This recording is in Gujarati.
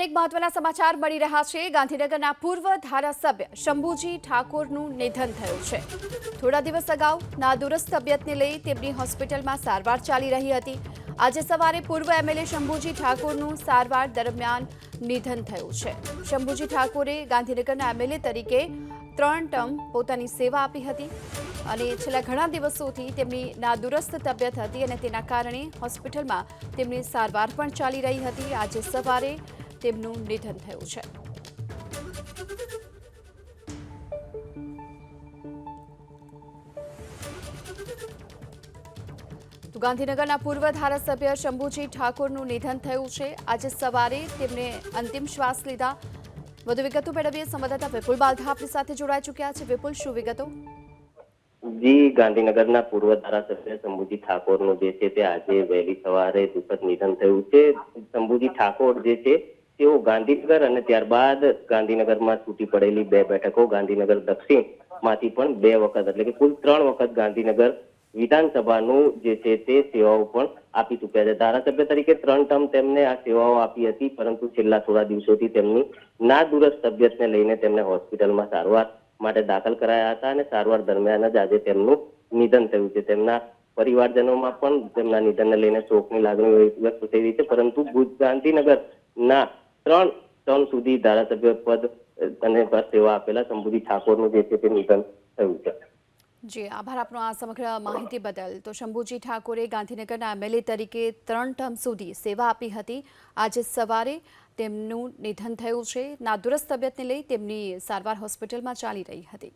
અનેક મહત્વના સમાચાર મળી રહ્યા છે। ગાંધીનગરના પૂર્વ ધારાસભ્ય શંભુજી ઠાકોરનું નિધન થયું છે। થોડા દિવસ અગાઉ નાદુરસ્ત તબિયતને લઈ તેમની હોસ્પિટલમાં સારવાર ચાલી રહી હતી। આજે સવારે પૂર્વ એમએલએ શંભુજી ઠાકોરનું સારવાર દરમિયાન નિધન થયું છે। શંભુજી ઠાકોરે ગાંધીનગરના એમએલએ તરીકે 3 ટર્મ પોતાની સેવા આપી હતી અને છેલ્લા ઘણા દિવસોથી તેમની નાદુરસ્ત તબિયત હતી અને તેના કારણે હોસ્પિટલમાં તેમની સારવાર પણ ચાલી રહી હતી। આજે સવારે તેમનું નિધન થયું છે। તો ગાંધીનગરના પૂર્વ ધારાસભ્ય શંભુજી ઠાકોરનું નિધન થયું છે। આજે સવારે તેમને અંતિમ શ્વાસ લીધા। વધુ વિગતો મેળવીએ સંવાદદાતા વિપુલ બાલધા આપણી સાથે જોડાઈ ચૂક્યા છે। વિપુલ, શું વિગતો? જી, ગાંધીનગરના પૂર્વ ધારાસભ્ય શંભુજી ઠાકોરનું જે છે તે આજે વહેલી સવારે દુઃખદ નિધન થયું છે। શંભુજી ઠાકોર જે છે તેઓ ગાંધીનગર અને ત્યારબાદ ગાંધીનગરમાં છૂટી પડેલી 2 બેઠકો ગાંધીનગર દક્ષિણમાંથી પણ 2 વખત એટલે કે કુલ 3 વખત ગાંધીનગર વિધાનસભાનું જે છે તે સેવાઓ પણ આપી ચૂક્યા છે। ધારાસભ્ય તરીકે 3 ટર્મ તેમને આ સેવાઓ આપી હતી, પરંતુ છેલ્લા થોડા દિવસોથી તેમની નાદુરસ્ત તબિયતને લઈને તેમને હોસ્પિટલમાં સારવાર માટે દાખલ કરાયા હતા અને સારવાર દરમિયાન જ આજે તેમનું નિધન થયું છે। તેમના પરિવારજનોમાં પણ તેમના નિધનને લઈને શોકની લાગણી વ્યક્ત થઈ રહી છે, પરંતુ ગાંધીનગરના 3 ટર્મ સુધી ધારાસભ્ય પદ અને સેવા આપેલા શંભુજી ઠાકોરનું જે છે તે નિધન થયું છે। જી, આભાર આપનો આ સમગ્ર માહિતી બદલ। તો શંભુજી ઠાકોરે ગાંધીનગરના એમએલએ તરીકે 3 ટર્મ સુધી સેવા આપી હતી। આજે સવારે તેમનું નિધન થયું છે। નાદુરસ્ત તબિયતને લઈ તેમની સારવાર હોસ્પિટલમાં ચાલી રહી હતી।